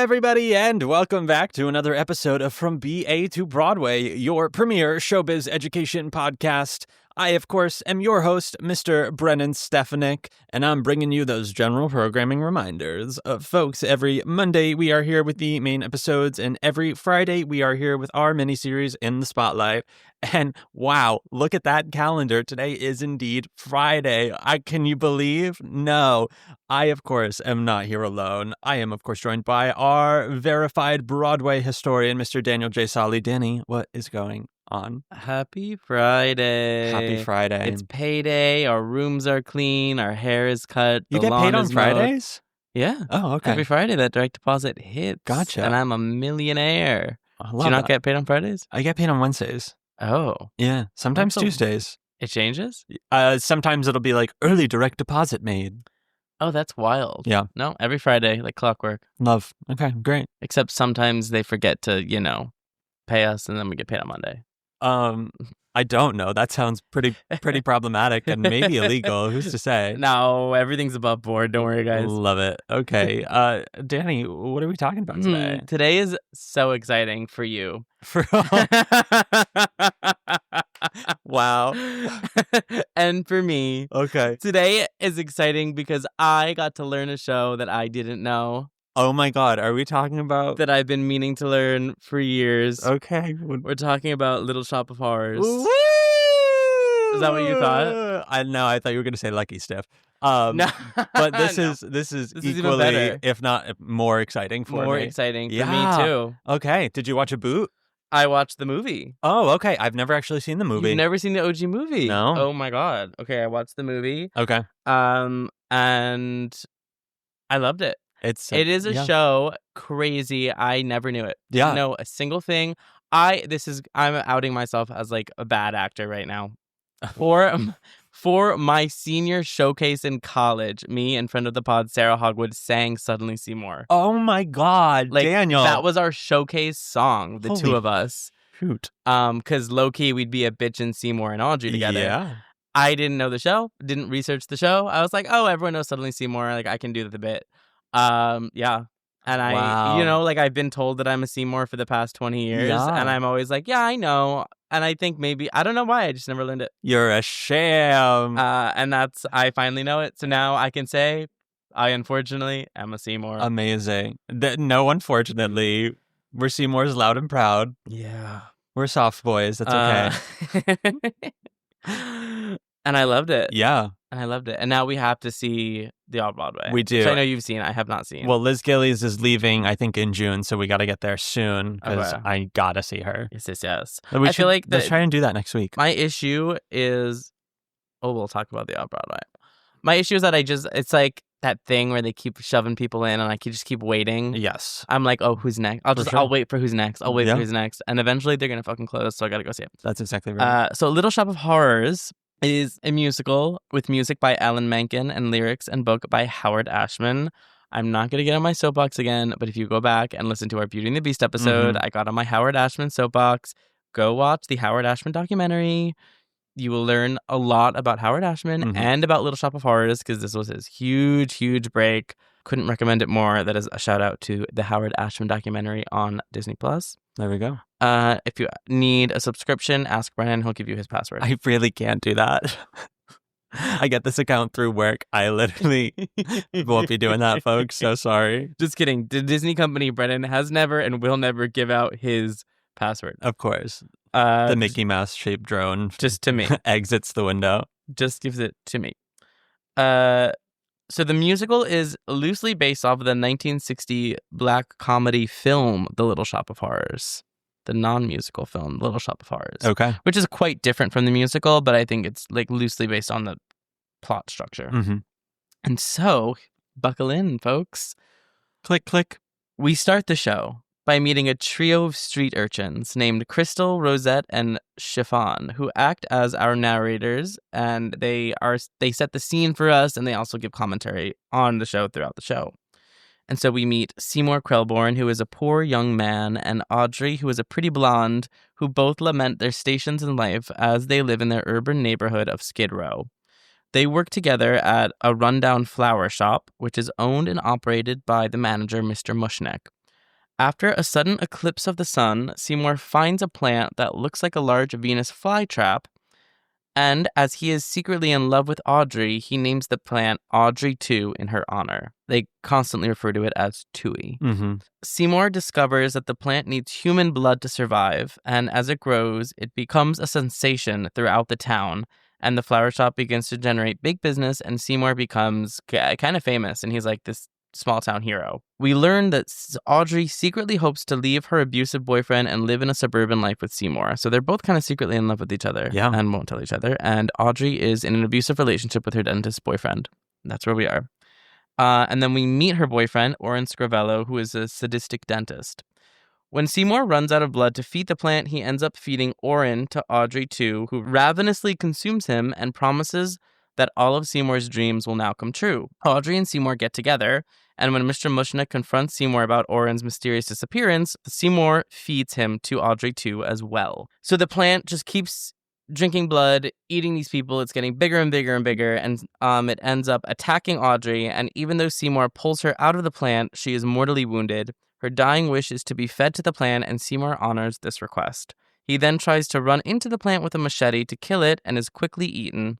everybody, and welcome back to another episode of From BA to Broadway, your premier showbiz education podcast. I, of course, am your host, Mr. Brennan Stefanik, and I'm bringing you those general programming reminders. Folks, every Monday we are here with the main episodes, and every Friday we are here with our miniseries In the Spotlight. And wow, look at that calendar. Today is indeed Friday. Can you believe? No. I, of course, am not here alone. I am, of course, joined by our verified Broadway historian, Mr. Daniel J. Solly. Danny, what is going on? Happy Friday. Happy Friday. It's payday. Our rooms are clean. Our hair is cut. You get paid on Fridays? Yeah. Oh, okay. Every Friday that direct deposit hits. Gotcha. And I'm a millionaire. I Do love you not that. get paid on Fridays? I get paid on Wednesdays. Oh. Yeah. Sometimes Tuesdays. It changes? Sometimes it'll be like early direct deposit made. Oh, that's wild. Yeah. No, every Friday, like clockwork. Love. Okay, great. Except sometimes they forget to, pay us and then we get paid on Monday. I don't know. That sounds pretty problematic and maybe illegal. Who's to say? No, everything's above board. Don't worry, guys. Love it. Okay. Danny, what are we talking about today? Today is so exciting for you. Wow. And for me. Okay. Today is exciting because I got to learn a show that I didn't know. Oh my God. Are we talking about... That I've been meaning to learn for years. Okay. We're talking about Little Shop of Horrors. Woo! Is that what you thought? I thought you were going to say Lucky Stiff. No. But this No. is equally, if not more exciting for me. More exciting for Yeah. me, too. Okay. Did you watch a boot? I watched the movie. Oh, okay. I've never actually seen the movie. You've never seen the OG movie? No. Oh, my God. Okay, I watched the movie. Okay. And I loved it. It is a show crazy. I never knew it. Yeah. Didn't know a single thing. I'm outing myself as like a bad actor right now. For my senior showcase in college, me and friend of the pod Sarah Hogwood sang Suddenly Seymour. Oh my God, Like, Daniel. that was our showcase song, the Holy two of us. Shoot. Because low-key we'd be a bitch and Seymour and Audrey together. Yeah. I didn't know the show, didn't research the show. I was like, oh, everyone knows Suddenly Seymour. Like, I can do the bit. Yeah. And Wow. I've been told that I'm a Seymour for the past 20 years. Yeah. And I'm always like, yeah, I know. And I think maybe, I don't know why, I just never learned it. You're a sham. And I finally know it. So now I can say, I unfortunately am a Seymour. Amazing. No, unfortunately. We're Seymour's loud and proud. Yeah. We're soft boys. That's okay. And I loved it. Yeah. And I loved it. And now we have to see the Off-Broadway. We do. Which I know you've seen. I have not seen. Well, Liz Gillies is leaving, I think, in June, so we got to get there soon because Okay. I got to see her. Yes. I feel like let's try and do that next week. My issue is... Oh, we'll talk about the Off-Broadway. My issue is that it's like that thing where they keep shoving people in and I just keep waiting. Yes. I'm like, oh, who's next? I'll wait for who's next. I'll wait for who's next. And eventually they're going to fucking close, so I got to go see it. That's exactly right. So Little Shop of Horrors is a musical with music by Alan Menken and lyrics and book by Howard Ashman. I'm not going to get on my soapbox again, but if you go back and listen to our Beauty and the Beast episode, I got on my Howard Ashman soapbox. Go watch the Howard Ashman documentary. You will learn a lot about Howard Ashman and about Little Shop of Horrors because this was his huge, huge break. Couldn't recommend it more. That is a shout out to the Howard Ashman documentary on Disney+. There we go. If you need a subscription, ask Brennan. He'll give you his password. I really can't do that. I get this account through work. I literally won't be doing that, folks. So sorry. Just kidding. The Disney company, Brennan, has never and will never give out his password. Of course. The Mickey Mouse shaped drone just to me. Exits the window. Just gives it to me. So the musical is loosely based off of the 1960 black comedy film, The Little Shop of Horrors. The non-musical film, Little Shop of Horrors. Okay. Which is quite different from the musical, but I think it's like loosely based on the plot structure. And so, buckle in, folks. Click, click. We start the show by meeting a trio of street urchins named Crystal, Rosette, and Chiffon, who act as our narrators, and they set the scene for us, and they also give commentary on the show throughout the show. And so we meet Seymour Krelborn, who is a poor young man, and Audrey, who is a pretty blonde, who both lament their stations in life as they live in their urban neighborhood of Skid Row. They work together at a rundown flower shop, which is owned and operated by the manager, Mr. Mushneck. After a sudden eclipse of the sun, Seymour finds a plant that looks like a large Venus flytrap, and as he is secretly in love with Audrey, he names the plant Audrey 2 in her honor. They constantly refer to it as Tui. Mm-hmm. Seymour discovers that the plant needs human blood to survive, and as it grows, it becomes a sensation throughout the town, and the flower shop begins to generate big business, and Seymour becomes kind of famous, and he's like this small town hero. We learn that Audrey secretly hopes to leave her abusive boyfriend and live in a suburban life with Seymour. So they're both kind of secretly in love with each other and won't tell each other. And Audrey is in an abusive relationship with her dentist boyfriend. That's where we are. And then we meet her boyfriend, Oren Scrivello, who is a sadistic dentist. When Seymour runs out of blood to feed the plant, he ends up feeding Oren to Audrey too, who ravenously consumes him and promises that all of Seymour's dreams will now come true. Audrey and Seymour get together, and when Mr. Mushnick confronts Seymour about Oren's mysterious disappearance, Seymour feeds him to Audrey too as well. So the plant just keeps drinking blood, eating these people. It's getting bigger and bigger and bigger, and it ends up attacking Audrey, and even though Seymour pulls her out of the plant, she is mortally wounded. Her dying wish is to be fed to the plant, and Seymour honors this request. He then tries to run into the plant with a machete to kill it and is quickly eaten.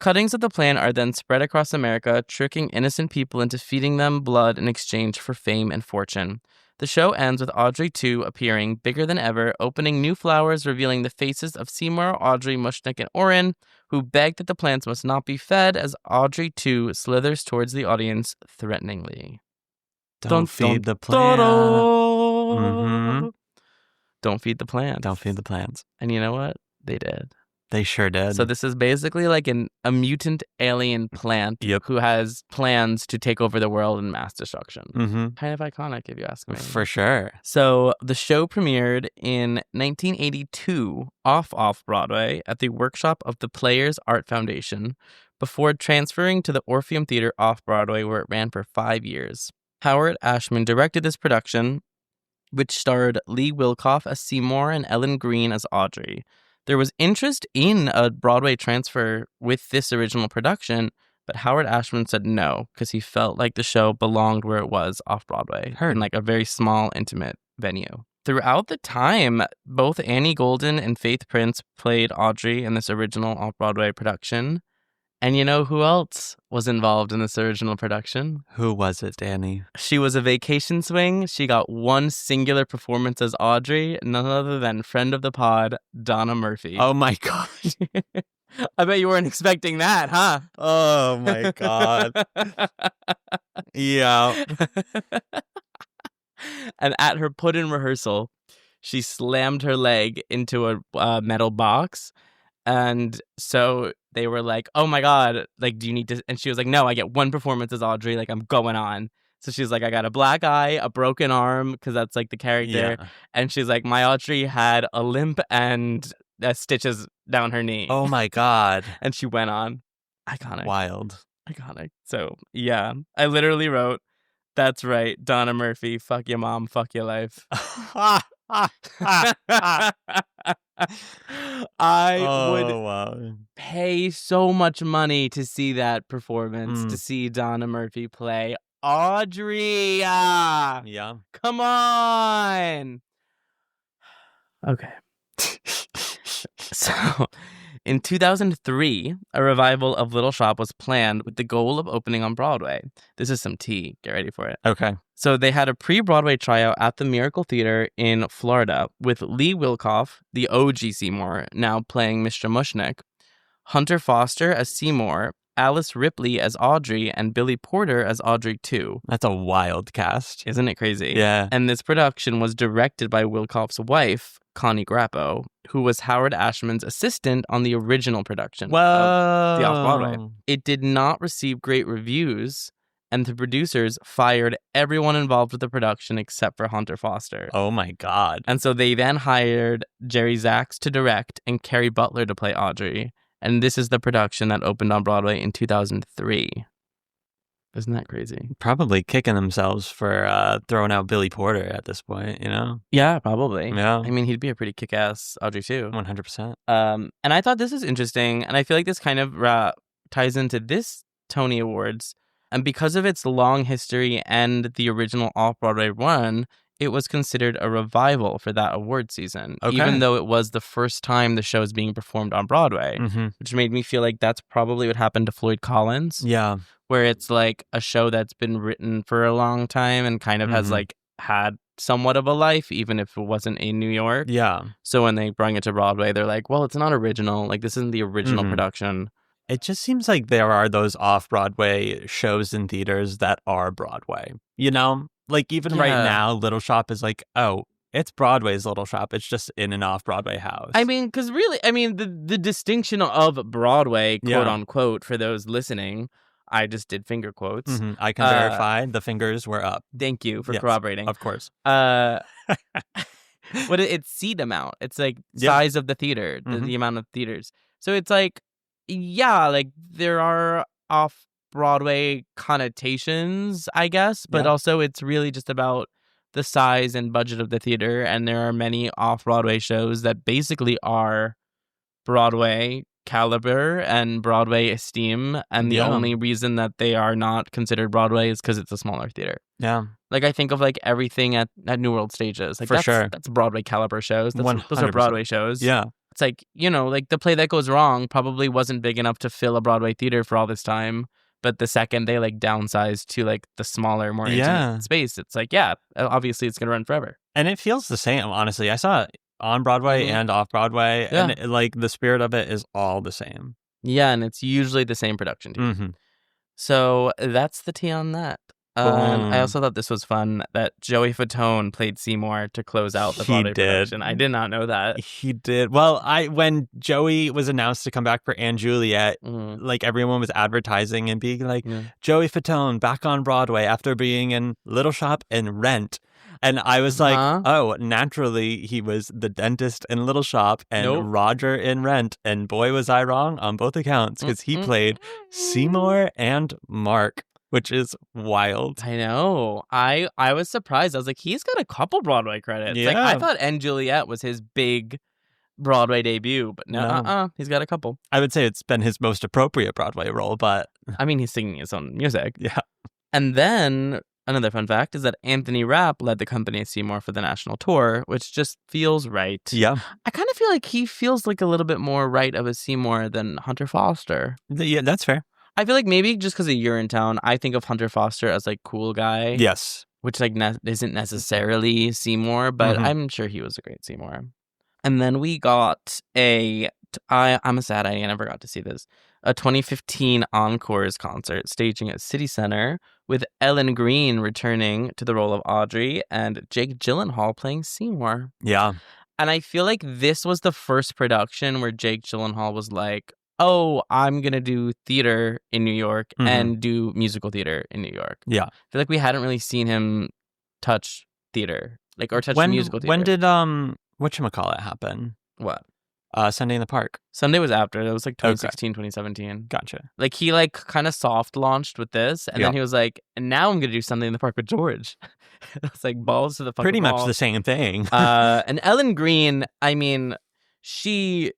Cuttings of the plant are then spread across America, tricking innocent people into feeding them blood in exchange for fame and fortune. The show ends with Audrey 2 appearing, bigger than ever, opening new flowers, revealing the faces of Seymour, Audrey, Mushnick, and Oren, who beg that the plants must not be fed as Audrey 2 slithers towards the audience threateningly. Don't feed the plant. Mm-hmm. Don't feed the plants. Don't feed the plants. And you know what? They did. They sure did. So this is basically like a mutant alien plant who has plans to take over the world in mass destruction. Mm-hmm. Kind of iconic, if you ask me. For sure. So the show premiered in 1982 Off-Broadway at the workshop of the Players Art Foundation before transferring to the Orpheum Theater Off-Broadway, where it ran for 5 years. Howard Ashman directed this production, which starred Lee Wilkoff as Seymour and Ellen Green as Audrey. There was interest in a Broadway transfer with this original production, but Howard Ashman said no because he felt like the show belonged where it was off-Broadway, in like a very small, intimate venue. Throughout the time, both Annie Golden and Faith Prince played Audrey in this original off-Broadway production. And you know who else was involved in this original production? Who was it, Danny? She was a vacation swing. She got one singular performance as Audrey, none other than friend of the pod, Donna Murphy. Oh my God. I bet you weren't expecting that, huh? Oh my God. Yeah. And at her put-in rehearsal, she slammed her leg into a metal box. And so they were like, oh my God, like, do you need to? And she was like, no, I get one performance as Audrey. Like, I'm going on. So she's like, I got a black eye, a broken arm, because that's like the character. Yeah. And she's like, my Audrey had a limp and stitches down her knee. Oh my God. And she went on. Iconic. Wild. Iconic. So yeah, I literally wrote, that's right, Donna Murphy, fuck your mom, fuck your life. I would pay so much money to see that performance, to see Donna Murphy play Audrey. Yeah. Come on. Okay. So, in 2003, a revival of Little Shop was planned with the goal of opening on Broadway. This is some tea. Get ready for it. Okay. So they had a pre-Broadway tryout at the Miracle Theater in Florida with Lee Wilkoff, the OG Seymour, now playing Mr. Mushnick, Hunter Foster as Seymour, Alice Ripley as Audrey, and Billy Porter as Audrey 2. That's a wild cast. Isn't it crazy? Yeah. And this production was directed by Wilkoff's wife, Connie Grappo, who was Howard Ashman's assistant on the original production of the Off-Broadway. It did not receive great reviews, and the producers fired everyone involved with the production except for Hunter Foster. Oh my God. And so they then hired Jerry Zaks to direct and Carrie Butler to play Audrey. And this is the production that opened on Broadway in 2003. Isn't that crazy? Probably kicking themselves for throwing out Billy Porter at this point, you know? Yeah, probably. Yeah. I mean, he'd be a pretty kick-ass Audrey too. 100%. And I thought this is interesting, and I feel like this kind of ties into this Tony Awards. And because of its long history and the original Off-Broadway run, it was considered a revival for that award season, Okay. even though it was the first time the show is being performed on Broadway, Mm-hmm. which made me feel like that's probably what happened to Floyd Collins, Yeah. where it's like a show that's been written for a long time and kind of has like had somewhat of a life, even if it wasn't in New York. Yeah. So when they bring it to Broadway, they're like, well, it's not original. Like, this isn't the original production. It just seems like there are those off-Broadway shows in theaters that are Broadway. You know? Like, even right now, Little Shop is like, oh, it's Broadway's Little Shop. It's just in an off-Broadway house. I mean, because really, I mean, the distinction of Broadway, quote unquote, for those listening, I just did finger quotes. I can verify the fingers were up. Thank you for corroborating. Of course. It's seat amount. It's like size of the theater, the amount of theaters. So it's like, yeah, like there are off-Broadway connotations, I guess, but also it's really just about the size and budget of the theater. And there are many off-Broadway shows that basically are Broadway caliber and Broadway esteem, and the only reason that they are not considered Broadway is because it's a smaller theater. Yeah. Like, I think of like everything at New World Stages. Like, that's Broadway caliber shows. Those are Broadway shows. Yeah. It's like, you know, like The Play That Goes Wrong probably wasn't big enough to fill a Broadway theater for all this time. But the second they like downsized to like the smaller, more intimate space, it's like, obviously it's going to run forever. And it feels the same, honestly. I saw it on Broadway and off Broadway, and like the spirit of it is all the same. Yeah, and it's usually the same production team. So that's the tea on that. I also thought this was fun that Joey Fatone played Seymour to close out the Broadway production. I did not know that. He did. Well, when Joey was announced to come back for Anne Juliet, like everyone was advertising and being like, Joey Fatone back on Broadway after being in Little Shop and Rent. And I was like, oh, naturally, he was the dentist in Little Shop and Roger in Rent. And boy, was I wrong on both accounts, because he played Seymour and Mark, which is wild. I know. I was surprised. I was like, he's got a couple Broadway credits. Yeah. Like, I thought Anne Juliet was his big Broadway debut, but no, he's got a couple. I would say it's been his most appropriate Broadway role, but... I mean, he's singing his own music. Yeah. And then... another fun fact is that Anthony Rapp led the company at Seymour for the national tour, which just feels right. Yeah. I kind of feel like he feels like a little bit more right of a Seymour than Hunter Foster. Yeah, that's fair. I feel like maybe just because of Urinetown, I think of Hunter Foster as like cool guy. Yes. Which like isn't necessarily Seymour, but I'm sure he was a great Seymour. And then we got I'm sad I never got to see this, a 2015 Encores concert staging at City Center with Ellen Greene returning to the role of Audrey and Jake Gyllenhaal playing Seymour. Yeah. And I feel like this was the first production where Jake Gyllenhaal was like, oh, I'm going to do theater in New York and do musical theater in New York. Yeah. I feel like we hadn't really seen him touch theater, like, or touch musical theater. When did whatchamacallit happen? What? Sunday in the Park. Sunday was after. It was like 2016, 2017. Gotcha. Like, he like kind of soft launched with this, and then he was like, and now I'm going to do Sunday in the Park with George. It's like balls to the fucking Pretty wall. much the same thing. And Ellen Greene, I mean, she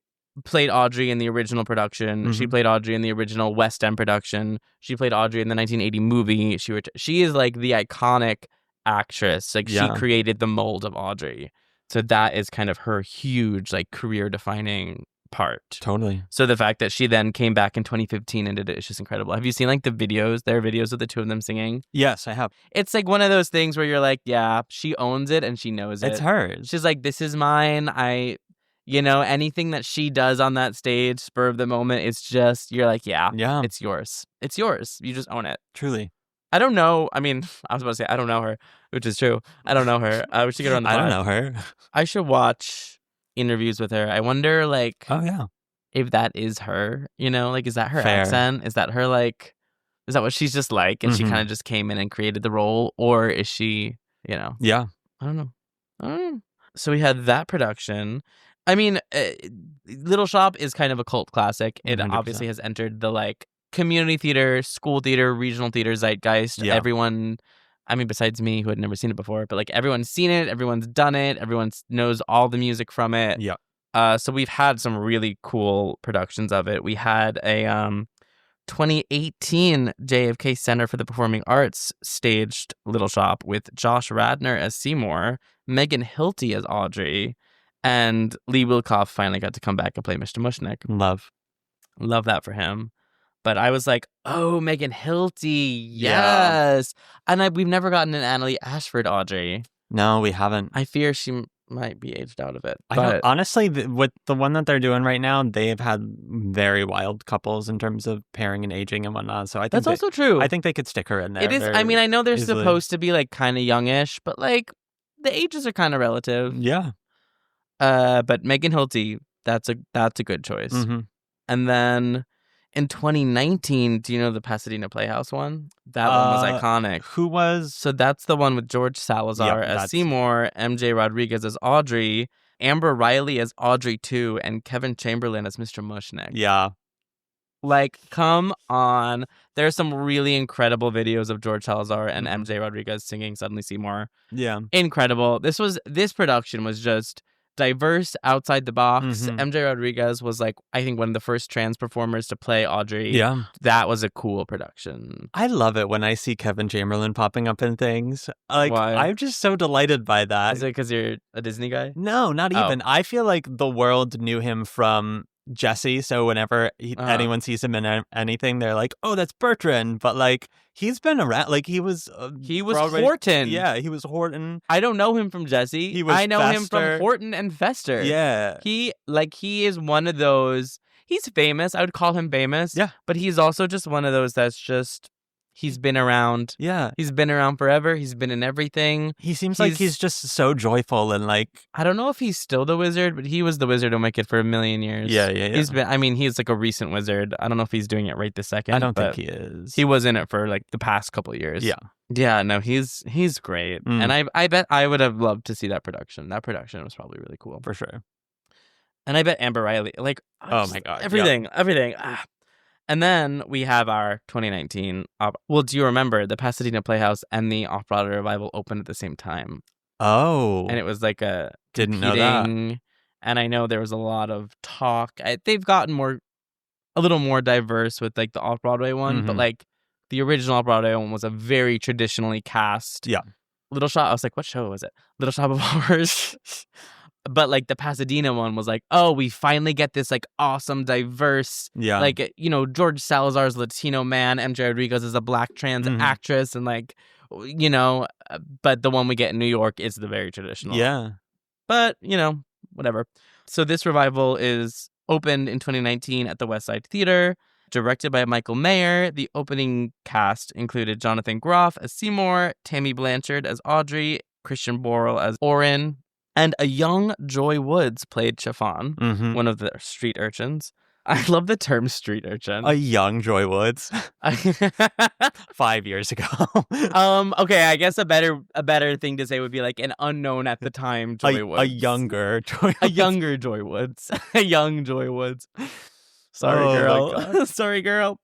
played Audrey in the original production. She played Audrey in the original West End production. She played Audrey in the 1980 movie. She is like the iconic actress. Like, she created the mold of Audrey. So that is kind of her huge, like, career-defining part. Totally. So the fact that she then came back in 2015 and did it is just incredible. Have you seen, like, the videos? There are videos of the two of them singing. Yes, I have. It's, like, one of those things where you're like, yeah, she owns it and she knows it. It's hers. She's like, this is mine. You know, anything that she does on that stage, spur of the moment, it's just, you're like, yeah, it's yours. It's yours. You just own it. Truly. I don't know. I mean, I was about to say, I don't know her, which is true. I don't know her. We should get her on the pod. I don't know her. I should watch interviews with her. I wonder, like, if that is her, you know, like, is that her accent? Is that her, like, is that what she's just like? And she kind of just came in and created the role? Or is she, you know? Yeah. I don't know. So we had that production. I mean, Little Shop is kind of a cult classic. It 100%. Obviously has entered the, like, community theater, school theater, regional theater zeitgeist. Yeah. Everyone, I mean, besides me, who had never seen it before, but like everyone's seen it, everyone's done it, everyone knows all the music from it. Yeah. So we've had some really cool productions of it. We had a 2018, JFK Center for the Performing Arts staged Little Shop with Josh Radnor as Seymour, Megan Hilty as Audrey, and Lee Wilkoff finally got to come back and play Mr. Mushnick. Love that for him. But I was like, oh, Megan Hilty, yes. Yeah. And we've never gotten an Annalee Ashford Audrey. No, we haven't. I fear she might be aged out of it. I know, honestly, with the one that they're doing right now, they've had very wild couples in terms of pairing and aging and whatnot. So I think that's also true. I think they could stick her in there. It is. I mean, I know they're supposed to be like kind of youngish, but like the ages are kind of relative. Yeah. But Megan Hilty, that's a good choice. Mm-hmm. And then in 2019, do you know the Pasadena Playhouse one? That one was iconic. Who was? So that's the one with George Salazar as Seymour, MJ Rodriguez as Audrey, Amber Riley as Audrey 2, and Kevin Chamberlain as Mr. Mushnick. Yeah. Like, come on. There are some really incredible videos of George Salazar and MJ Rodriguez singing Suddenly Seymour. Yeah. Incredible. This production was just diverse, outside the box. MJ Rodriguez was like, I think, one of the first trans performers to play Audrey. Yeah. That was a cool production. I love it when I see Kevin Chamberlain popping up in things. Like, why? I'm just so delighted by that. Is it because you're a Disney guy? No, not even. I feel like the world knew him from Jesse, so whenever anyone sees him in anything, they're like, oh, that's Bertrand. But like, he's been around. Like, he was Horton. Yeah, he was Horton. I don't know him from Jesse. I know him from Horton and Fester. Yeah. He is one of those. He's famous. I would call him famous. Yeah. But he's also just one of those that's just, he's been around. Yeah. He's been around forever. He's been in everything. He seems like he's just so joyful and like, I don't know if he's still the wizard, but he was the wizard on Wicked for a million years. Yeah. He's like a recent wizard. I don't know if he's doing it right this second. I don't think he is. He was in it for like the past couple of years. Yeah. Yeah, no, he's great. And I bet I would have loved to see that production. That production was probably really cool. For sure. And I bet Amber Riley, like, oh my God. Everything. And then we have our 2019. Well, do you remember the Pasadena Playhouse and the Off-Broadway revival opened at the same time? Oh. And it was like a didn't know that. And I know there was a lot of talk. They've gotten a little more diverse with like the Off-Broadway one, but like the original Off-Broadway one was a very traditionally cast. Yeah. Little Shop. I was like, what show was it? Little Shop of Horrors. But like the Pasadena one was like, oh, we finally get this like awesome, diverse, like, you know, George Salazar's Latino man, MJ Rodriguez is a black trans actress, and like, you know, but the one we get in New York is the very traditional. Yeah. But, you know, whatever. So this revival is opened in 2019 at the West Side Theater, directed by Michael Mayer. The opening cast included Jonathan Groff as Seymour, Tammy Blanchard as Audrey, Christian Borle as Orin, and a young Joy Woods played Chiffon, one of the street urchins. I love the term street urchin. A young Joy Woods. 5 years ago. Okay, I guess a better thing to say would be like an unknown at the time Joy Woods. A younger Joy Woods. A younger Joy Woods. A young Joy Woods. Sorry, girl. Sorry, girl.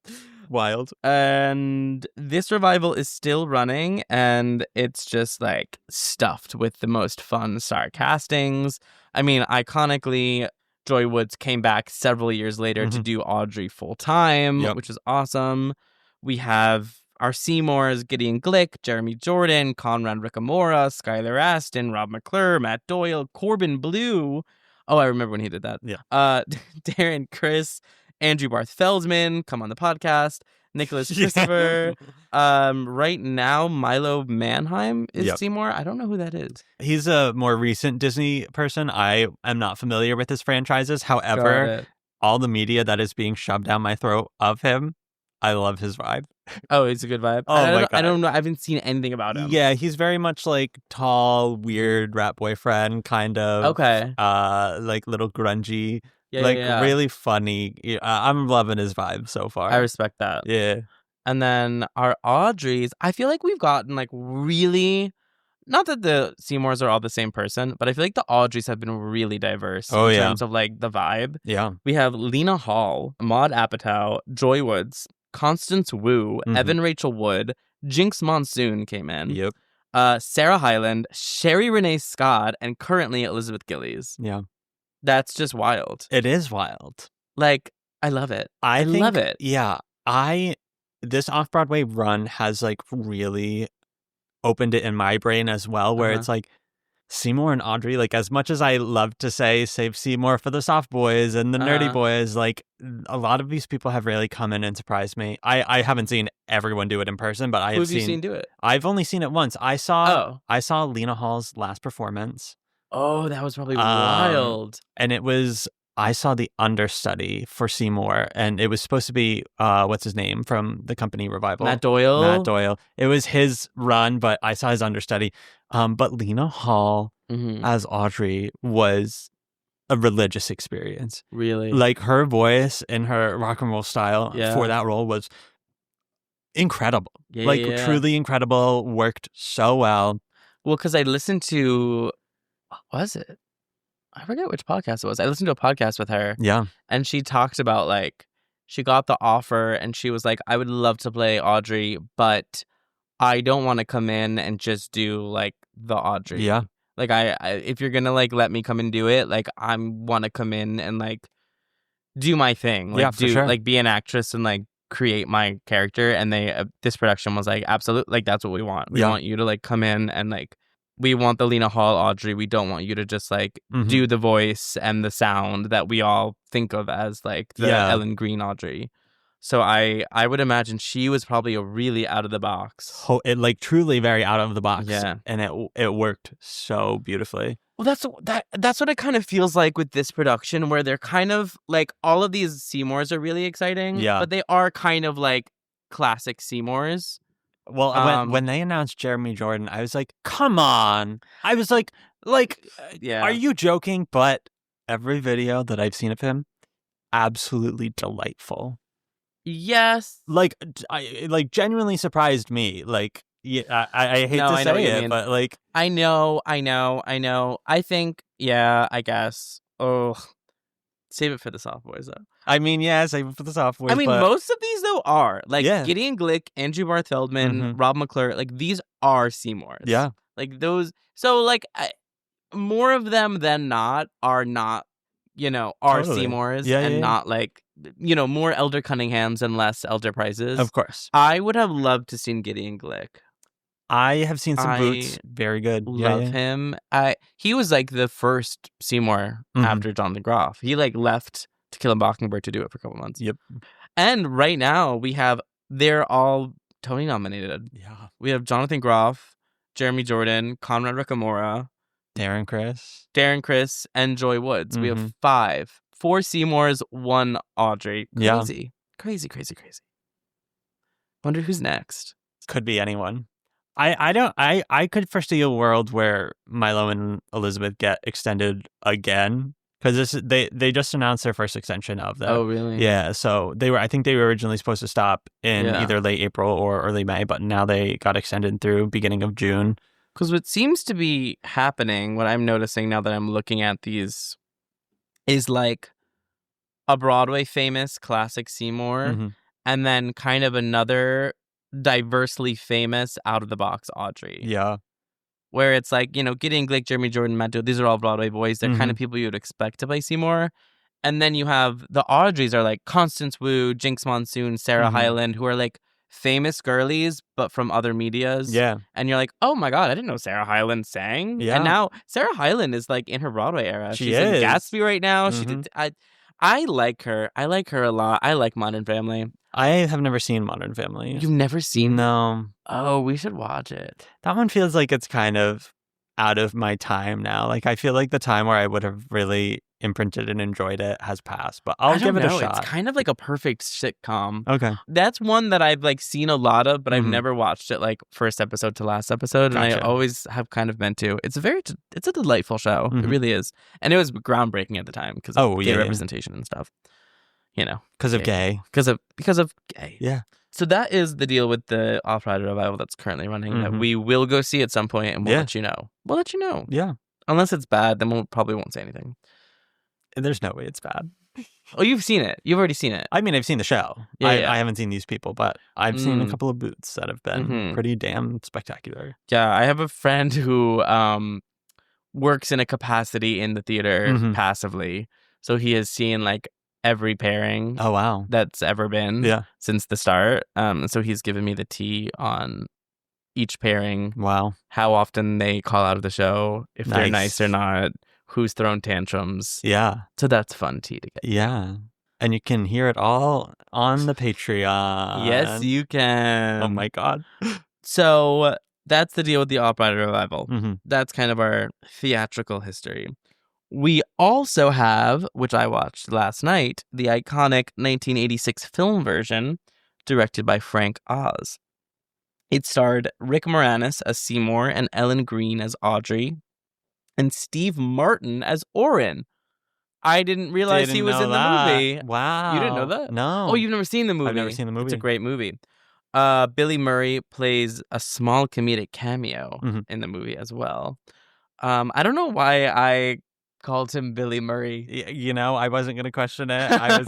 Wild. And this revival is still running, and it's just like stuffed with the most fun star castings. I mean, iconically, Joy Woods came back several years later to do Audrey full time, which is awesome. We have our Seymours, Gideon Glick, Jeremy Jordan, Conrad Ricamora, Skylar Aston, Rob McClure, Matt Doyle, Corbin Blue. Oh, I remember when he did that. Yeah. Darren Criss, Andrew Barth Feldman, come on the podcast. Nicholas Christopher. Right now, Milo Manheim is Seymour. I don't know who that is. He's a more recent Disney person. I am not familiar with his franchises. However, all the media that is being shoved down my throat of him, I love his vibe. Oh, it's a good vibe. Oh my God. I don't know. I haven't seen anything about him. Yeah, he's very much like tall, weird rap boyfriend, kind of. Okay. Like little grungy. Really funny. I'm loving his vibe so far. I respect that. Yeah. And then our Audreys, I feel like we've gotten like really, not that the Seymours are all the same person, but I feel like the Audreys have been really diverse in terms of like the vibe. Yeah. We have Lena Hall, Maud Apatow, Joy Woods, Constance Wu, Evan Rachel Wood, Jinx Monsoon came in. Yep. Sarah Hyland, Sherry Renee Scott, and currently Elizabeth Gillies. Yeah. That's just wild. It is wild. Like, I love it. I love it. Yeah. This Off-Broadway run has like really opened it in my brain as well, where it's like Seymour and Audrey, like as much as I love to say save Seymour for the soft boys and the nerdy boys, like a lot of these people have really come in and surprised me. I haven't seen everyone do it in person, but I Who have have you seen do it? I've only seen it once. I saw Lena Hall's last performance. Oh, that was probably wild. And I saw the understudy for Seymour, and it was supposed to be, what's his name from the company Revival? Matt Doyle. It was his run, but I saw his understudy. But Lena Hall as Audrey was a religious experience. Really? Like her voice and her rock and roll style for that role was incredible. Truly incredible, worked so well. Well, because I listened to, what was it? I forget which podcast it was. I listened to a podcast with her. Yeah. And she talked about like, she got the offer and she was like, I would love to play Audrey, but I don't want to come in and just do like the Audrey. Yeah. Like I if you're going to like let me come and do it, like I want to come in and like do my thing. Like like be an actress and like create my character. And this production was like, absolutely, like that's what we want. We want you to like come in and like, we want the Lena Hall Audrey. We don't want you to just like do the voice and the sound that we all think of as like the Ellen Green Audrey. So I would imagine she was probably a really out of the box. It like truly very out of the box. Yeah. And it worked so beautifully. Well, that's what it kind of feels like with this production, where they're kind of like all of these Seymours are really exciting. Yeah. But they are kind of like classic Seymours. Well, when they announced Jeremy Jordan, I was like, come on. I was like, are you joking? But every video that I've seen of him, absolutely delightful. Yes. Like, genuinely surprised me. Like, yeah, I hate to say it, but like. I know. I think, I guess. Oh, save it for the soft boys, though. I mean, yeah, save it for the soft boys. I mean, most of these, though, are. Like, Gideon Glick, Andrew Barth Feldman, Rob McClure, like, these are Seymours. Yeah. Like, those. So, like, more of them than not are not, are Seymours. Not, like, more Elder Cunninghams and less Elder Prices. Of course. I would have loved to seen Gideon Glick. I have seen some boots. Very good. Love him. He was, like, the first Seymour after Jonathan Groff. He, like, left To Kill a Mockingbird to do it for a couple months. Yep. And right now they're all Tony nominated. Yeah. We have Jonathan Groff, Jeremy Jordan, Conrad Ricamora, Darren Criss, and Joy Woods. We have 4 Seymours, 1 Audrey. Crazy. Wonder who's next. Could be anyone. I could foresee a world where Milo and Elizabeth get extended again. Because they just announced their first extension of them. Oh, really? Yeah. So I think they were originally supposed to stop in either late April or early May, but now they got extended through beginning of June. Because what seems to be happening, what I'm noticing now that I'm looking at these, is like a Broadway famous classic Seymour, and then kind of another diversely famous out of the box Audrey. Yeah. Where it's like, Gideon Glick, Jeremy Jordan, Matt Doyle, these are all Broadway boys. They're kind of people you would expect to play Seymour. And then you have the Audreys are like Constance Wu, Jinx Monsoon, Sarah Hyland, who are like famous girlies, but from other medias. Yeah. And you're like, oh my God, I didn't know Sarah Hyland sang. Yeah. And now Sarah Hyland is like in her Broadway era. She's in Gatsby right now. She did. I like her. I like her a lot. I like Modern Family. I have never seen Modern Family. You've never seen? No. Oh, we should watch it. That one feels like it's kind of out of my time now. Like, I feel like the time where I would have really imprinted and enjoyed it has passed, but I'll give it a shot. It's kind of like a perfect sitcom. Okay. That's one that I've like seen a lot of, but I've never watched it like first episode to last episode. Gotcha. And I always have kind of meant to. It's a delightful show. It really is. And it was groundbreaking at the time because of gay representation and stuff. Because of gay. Because of gay. Yeah. So that is the deal with the Off-Broadway revival that's currently running that we will go see at some point, and we'll let you know. We'll let you know. Yeah. Unless it's bad, then we probably won't say anything. There's no way it's bad. Oh, you've seen it. You've already seen it. I mean, I've seen the show. I haven't seen these people, but I've seen a couple of booths that have been pretty damn spectacular. Yeah, I have a friend who works in a capacity in the theater passively. So he has seen like every pairing Oh, wow. that's ever been since the start. So he's given me the tea on each pairing. Wow. How often they call out of the show, if they're nice or not, who's thrown tantrums. Yeah. So that's fun tea to get. Yeah. And you can hear it all on the Patreon. Yes, you can. Oh my God. So that's the deal with the Off-Broadway revival. Mm-hmm. That's kind of our theatrical history. We also have, which I watched last night, the iconic 1986 film version directed by Frank Oz. It starred Rick Moranis as Seymour and Ellen Greene as Audrey and Steve Martin as Orrin. I didn't realize he was in the movie. Wow. You didn't know that? No. Oh, you've never seen the movie? I've never seen the movie. It's a great movie. Billy Murray plays a small comedic cameo in the movie as well. I don't know why I called him Billy Murray. You know, I wasn't gonna question it. I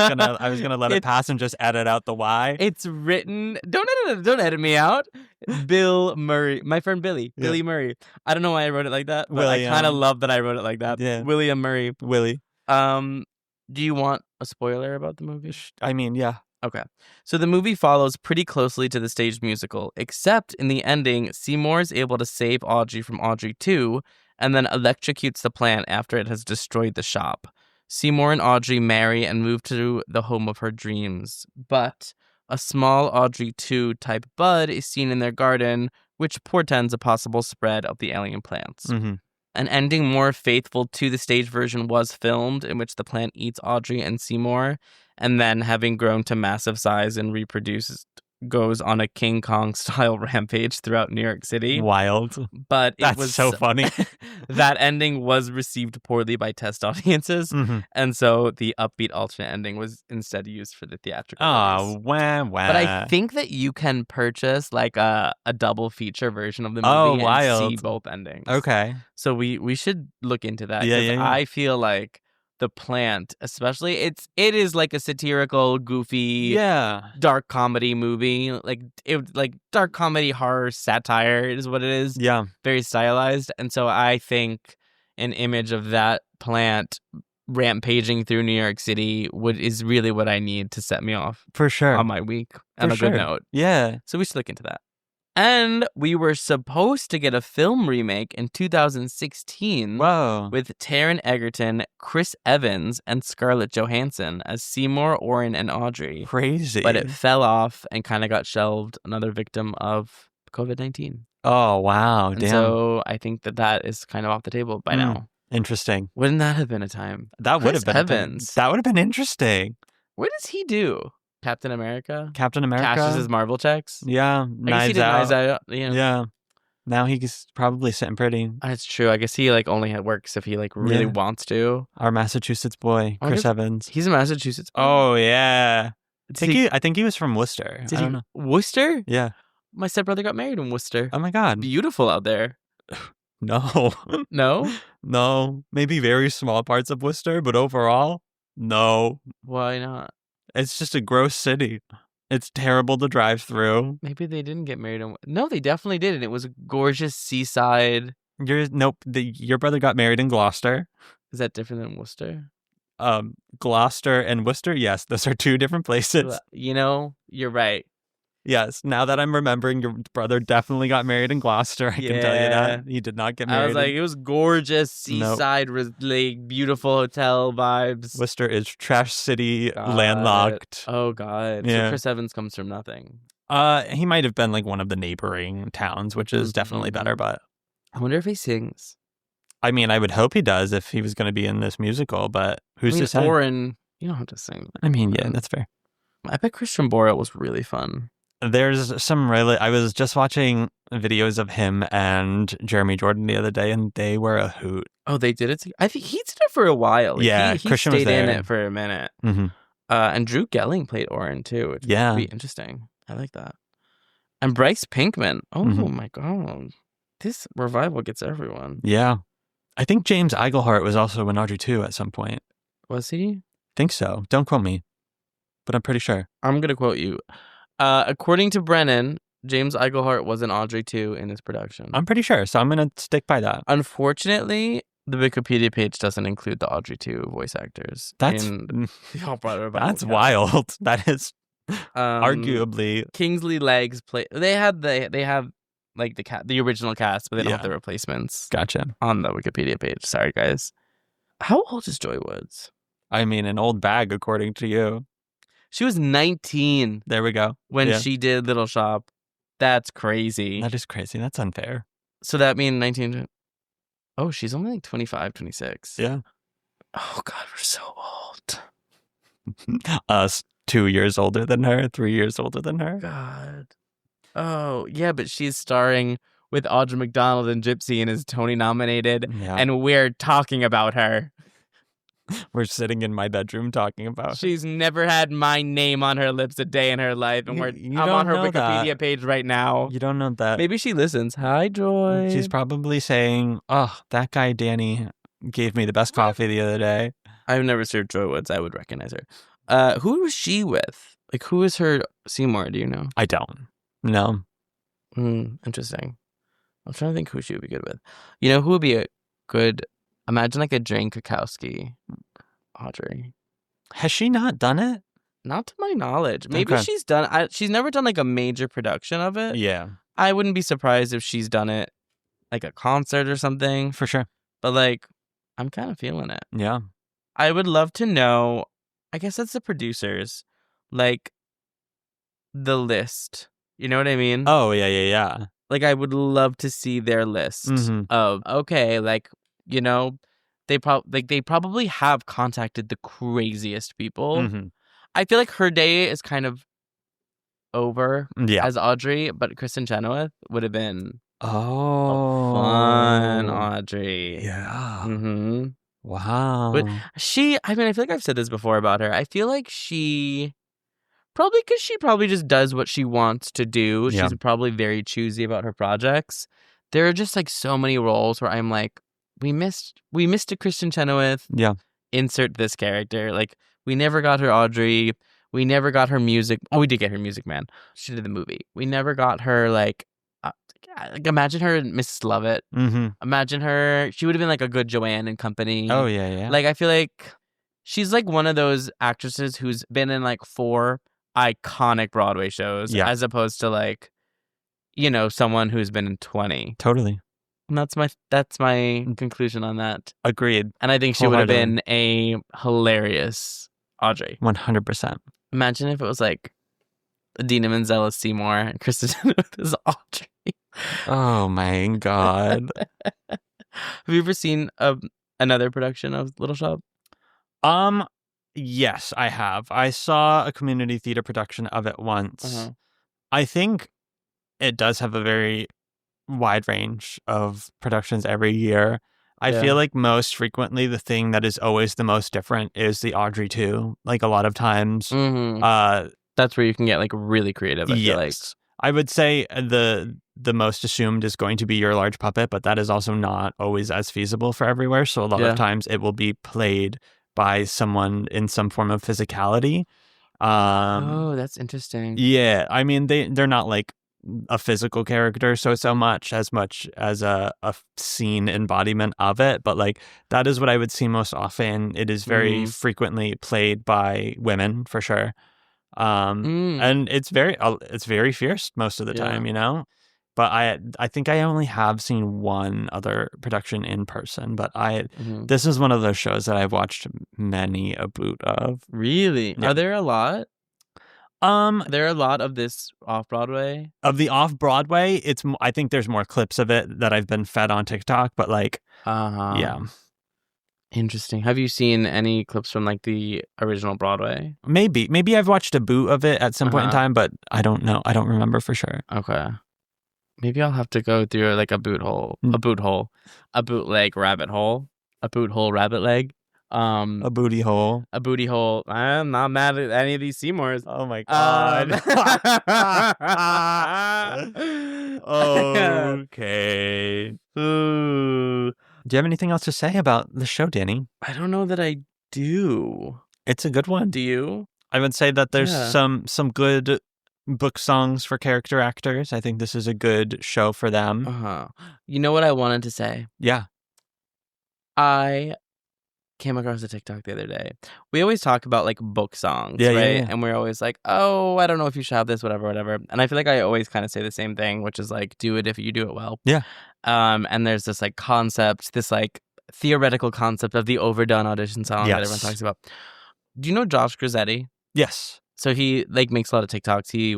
was gonna let it pass and just edit out the why. It's written. Don't edit me out. Bill Murray, my friend Billy. Yeah. Billy Murray. I don't know why I wrote it like that, but William. I kind of love that I wrote it like that. Yeah. William Murray. Willie. Do you want a spoiler about the movie? I mean, yeah. Okay. So the movie follows pretty closely to the stage musical, except in the ending, Seymour is able to save Audrey from Audrey 2 and then electrocutes the plant after it has destroyed the shop. Seymour and Audrey marry and move to the home of her dreams, but a small Audrey 2 type bud is seen in their garden, which portends a possible spread of the alien plants. Mm-hmm. An ending more faithful to the stage version was filmed, in which the plant eats Audrey and Seymour, and then, having grown to massive size and reproduced, goes on a King Kong-style rampage throughout New York City. Wild. But That's so funny. That ending was received poorly by test audiences, and so the upbeat alternate ending was instead used for the theatrical release. Wah. But I think that you can purchase like a double feature version of the movie and see both endings. Okay. So we should look into that. Yeah. I feel like the plant, especially, it is like a satirical, goofy, dark comedy movie. Like dark comedy horror satire is what it is. Yeah, very stylized. And so I think an image of that plant rampaging through New York City is really what I need to set me off for sure on my week on a good note. Yeah, so we should look into that. And we were supposed to get a film remake in 2016 with Taron Egerton, Chris Evans, and Scarlett Johansson as Seymour, Orrin, and Audrey. Crazy. But it fell off and kind of got shelved, another victim of COVID-19. Oh, wow. And damn. So I think that is kind of off the table by now. Interesting. Wouldn't that have been a time? That would have been Evans. That would have been interesting. What does he do? Captain America cashes his Marvel checks. Yeah, Knives Out. Yeah. Now he's probably sitting pretty. That's true. I guess he only works if he really wants to. Our Massachusetts boy, Chris Evans. He's a Massachusetts boy. Oh yeah. I think he was from Worcester. I don't know. Worcester? Yeah. My stepbrother got married in Worcester. Oh my God. Beautiful out there. No. No? No. Maybe very small parts of Worcester, but overall, no. Why not? It's just a gross city. It's terrible to drive through. Maybe they didn't get married. No, they definitely did. And it was a gorgeous seaside. Your brother got married in Gloucester. Is that different than Worcester? Gloucester and Worcester, yes. Those are two different places. You're right. Yes, now that I'm remembering, your brother definitely got married in Gloucester. I can tell you that. He did not get married. I was like, it was gorgeous, seaside, beautiful hotel vibes. Worcester is trash city, landlocked. Oh, God. Yeah. So Chris Evans comes from nothing. He might have been one of the neighboring towns, which is definitely better, but... I wonder if he sings. I mean, I would hope he does if he was going to be in this musical, but who's to say? Orrin, you don't have to sing. I mean, yeah, that's fair. I bet Christian Borle was really fun. There's some I was just watching videos of him and Jeremy Jordan the other day, and they were a hoot. Oh, they did it? I think he did it for a while. Yeah, he Christian stayed was there. in it for a minute. Mm-hmm. And Drew Gelling played Orrin, too, which would be interesting. I like that. And Bryce Pinkman. Oh, my God. This revival gets everyone. Yeah. I think James Iglehart was also in Audrey 2 at some point. Was he? Think so. Don't quote me. But I'm pretty sure. I'm going to quote you. According to Brennan, James Iglehart was in Audrey 2 in this production. I'm pretty sure, so I'm going to stick by that. Unfortunately, The Wikipedia page doesn't include the Audrey 2 voice actors. That's in the Off-Broadway Bible that's cast. wild. That is arguably. Kingsley Leggs play. They have like the original cast, but they don't have Yeah. the replacements Gotcha. on the Wikipedia page. Sorry, guys. How old is Joy Woods? I mean, an old bag, according to you. She was 19 There we go. when Yeah. she did Little Shop. That's crazy. That is crazy. That's unfair. So that means 19. Oh, she's only like 25, 26. Yeah. Oh, God, we're so old. Us 2 years older than her, 3 years older than her. God. Oh, yeah, but she's starring with Audra McDonald and Gypsy and is Tony nominated. Yeah. And we're talking about her. We're sitting in my bedroom talking about her. She's never had my name on her lips a day in her life. And You I'm on her don't know Wikipedia that. page right now. You don't know that. Maybe she listens. Hi, Joy. She's probably saying, oh, that guy Danny gave me the best coffee the other day. I've never served Joy Woods. I would recognize her. Who was she with? Like, who is her Seymour? Do you know? I don't. No. Interesting. I'm trying to think who she would be good with. You know who would be a good... Imagine like a Jane Krakowski. Audrey. Has she not done it? Not to my knowledge. Maybe Okay. she's done... she's never done like a major production of it. Yeah, I wouldn't be surprised if she's done it like a concert or something. for sure. But like, I'm kind of feeling it. Yeah. I would love to know... I guess that's the producers. Like, the list. You know what I mean? Oh, yeah. Like, I would love to see their list Mhm. of, okay, like, you know, they probably have contacted the craziest people. Mhm. I feel like her day is kind of over Yeah. as Audrey, but Kristen Chenoweth would have been Oh. fun Audrey. Yeah. Mm-hmm. Wow. But I feel like I've said this before about her. I feel like she probably just does what she wants to do. Yeah. She's probably very choosy about her projects. There are just like so many roles where I'm like, we missed a Kristen Chenoweth. Yeah. Insert this character. Like, we never got her Audrey. We never got her music. Oh, we did get her Music Man. She did the movie. We never got her like imagine her in Mrs. Lovett. Mm-hmm. Imagine her. She would have been like a good Joanne and Company. Oh, yeah. Like, I feel like she's like one of those actresses who's been in like 4 iconic Broadway shows, Yeah. as opposed to like, you know, someone who's been in 20. Totally. And that's my conclusion on that. Agreed. And I think she would have been a hilarious Audrey. 100%. Imagine if it was like Idina Menzel as Seymour and Kristen Chenoweth as Audrey. Oh, my God. Have you ever seen another production of Little Shop? Yes, I have. I saw a community theater production of it once. Uh-huh. I think it does have a very wide range of productions every year. I feel like most frequently the thing that is always the most different is the Audrey 2. Like, a lot of times. Mm-hmm. That's where you can get like really creative. I feel like. I would say the most assumed is going to be Your Large Puppet, but that is also not always as feasible for everywhere. So a lot of times it will be played by someone in some form of physicality. Oh, that's interesting. Yeah, I mean they're not like a physical character so much as a scene embodiment of it, but like that is what I would see most often. It is very frequently played by women for sure. And it's very fierce most of the time, you know. But I think I only have seen one other production in person, but this is one of those shows that I've watched many a boot of. Really? Yeah. Are there a lot? There are a lot of this Off-Broadway? Of the Off-Broadway, I think there's more clips of it that I've been fed on TikTok, but like, yeah. Interesting. Have you seen any clips from like the original Broadway? Maybe I've watched a boot of it at some point in time, but I don't know. I don't remember for sure. Okay. Maybe I'll have to go through like a bootleg rabbit hole, a boot hole rabbit leg. A booty hole. I'm not mad at any of these Seymours. Oh my God. Okay. Ooh. Do you have anything else to say about the show, Danny? I don't know that I do. It's a good one. Do you? I would say that there's some good book songs for character actors. I think this is a good show for them. You know what I wanted to say? Yeah. I came across a TikTok the other day. We always talk about like book songs, Yeah, right? yeah. And we're always like, oh, I don't know if you should have this, whatever. And I feel like I always kind of say the same thing, which is like, do it if you do it well. Yeah. And there's this like concept, this like theoretical concept of the overdone audition song that everyone talks about. Do you know Josh Grassetti? Yes. So he like makes a lot of TikToks. He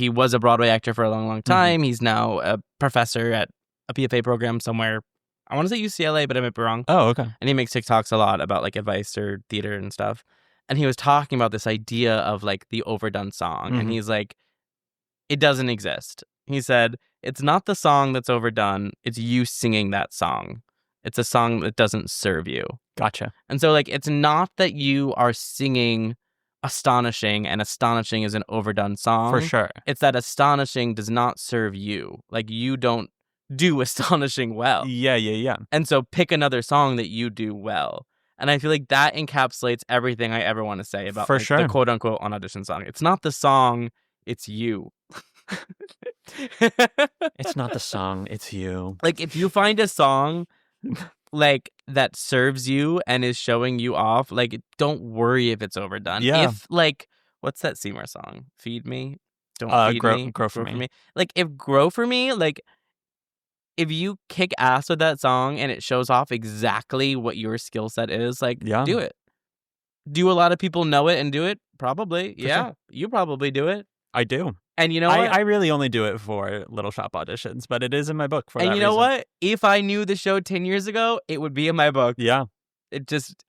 was a Broadway actor for a long time. He's now a professor at a PFA program somewhere. I want to say UCLA, but I might be wrong. Oh, okay. And he makes TikToks a lot about like advice or theater and stuff. And he was talking about this idea of like the overdone song. And he's like, it doesn't exist. He said, it's not the song that's overdone. It's you singing that song. It's a song that doesn't serve you. Gotcha. And so like, it's not that you are singing Astonishing and Astonishing is an overdone song. For sure. It's that Astonishing does not serve you. Like you don't do Astonishing well. Yeah. And so pick another song that you do well. And I feel like that encapsulates everything I ever want to say about For like, sure. the quote unquote on audition song. It's not the song, it's you. It's not the song, it's you. Like if you find a song like that serves you and is showing you off, like don't worry if it's overdone. Yeah. If like, what's that Seymour song? Feed Me? Don't feed me. Grow for me. Like if Grow For Me, like if you kick ass with that song and it shows off exactly what your skill set is, like do it. Do a lot of people know it and do it? Probably. For yeah. sure. You probably do it. I do. And you know what? I really only do it for Little Shop auditions, but it is in my book for that And you know reason. what? If I knew the show 10 years ago, it would be in my book. Yeah.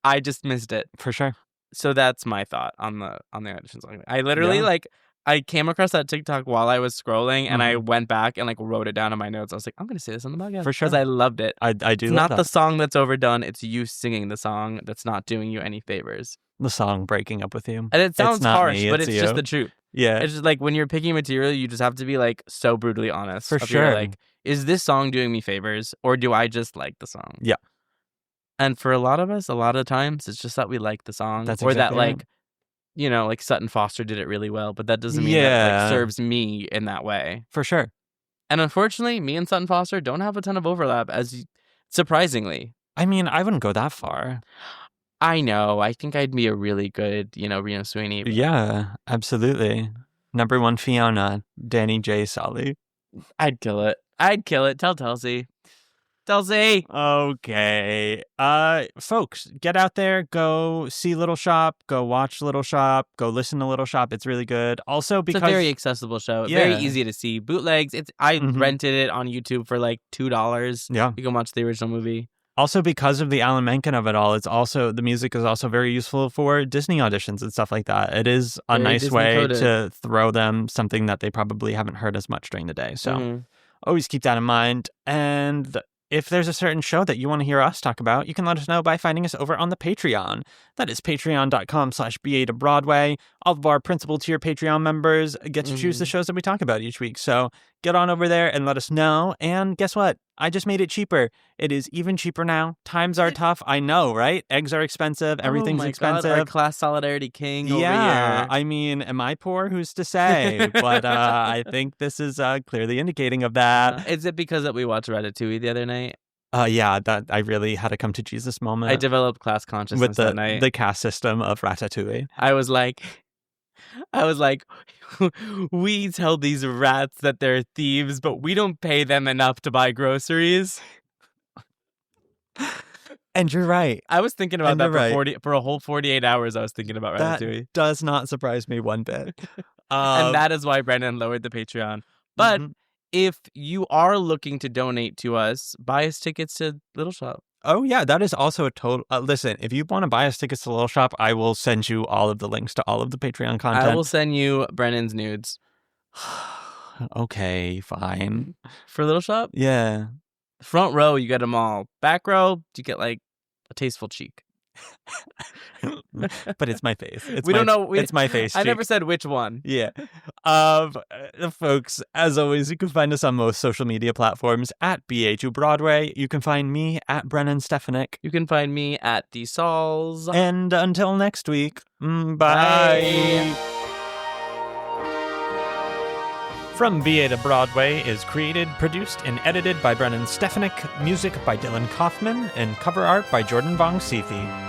I just missed it. For sure. So that's my thought on the audition song. I literally I came across that TikTok while I was scrolling and I went back and like wrote it down in my notes. I was like, I'm going to say this on the podcast. For sure. Because I loved it. I do It's love not that. the song that's overdone. It's you singing the song that's not doing you any favors. The song Breaking Up With You. And it sounds not harsh, me, but it's it's you. just the truth. Yeah. It's just like when you're picking material, you just have to be like so brutally honest. For of you're sure. like, is this song doing me favors or do I just like the song? Yeah. And for a lot of us, a lot of times, it's just that we like the song. That's or exactly that right. like, you know, like Sutton Foster did it really well, but that doesn't mean that like serves me in that way. For sure. And unfortunately, me and Sutton Foster don't have a ton of overlap, surprisingly. I mean, I wouldn't go that far. I know. I think I'd be a really good, Reno Sweeney. Yeah, absolutely. Number one Fiona, Danny J. Solly. I'd kill it. Tell Telsey. Okay. Folks, get out there, go see Little Shop, go watch Little Shop, go listen to Little Shop. It's really good. Also because it's a very accessible show. Yeah. Very easy to see. Bootlegs. I rented it on YouTube for like $2. Yeah. You can watch the original movie. Also, because of the Alan Menken of it all, the music is also very useful for Disney auditions and stuff like that. It is a Very nice Disney way coded. to throw them something that they probably haven't heard as much during the day. So always keep that in mind. And if there's a certain show that you want to hear us talk about, you can let us know by finding us over on the Patreon. That is patreon.com/BA to Broadway. All of our principal tier Patreon members get to choose the shows that we talk about each week. So get on over there and let us know. And guess what? I just made it cheaper. It is even cheaper now. Times are tough. I know, right? Eggs are expensive. Everything's expensive. God, our class solidarity king over Yeah, here. I mean, am I poor? Who's to say? But I think this is clearly indicating of that. Is it because that we watched Ratatouille the other night? Yeah, that I really had a come to Jesus moment. I developed class consciousness with that night. the caste system of Ratatouille. I was like, we tell these rats that they're thieves, but we don't pay them enough to buy groceries. And you're right. I was thinking about And that you're for a whole 48 hours. I was thinking about Ratatouille. That does not surprise me one bit. And that is why Brennan lowered the Patreon. But if you are looking to donate to us, buy us tickets to Little Shop. Oh, yeah, that is also a total... listen, if you want to buy us tickets to Little Shop, I will send you all of the links to all of the Patreon content. I will send you Brennan's nudes. Okay, fine. For Little Shop? Yeah. Front row, you get them all. Back row, you get like a tasteful cheek. But it's my face. It's my face. I cheek. never said which one. Yeah. Folks, as always, you can find us on most social media platforms at BA2 Broadway. You can find me at Brennan Stefanik. You can find me at the Sauls. And until next week, bye. Bye. From BA to Broadway is created, produced, and edited by Brennan Stefanik, music by Dylan Kaufman, and cover art by Jordan Vongsithi.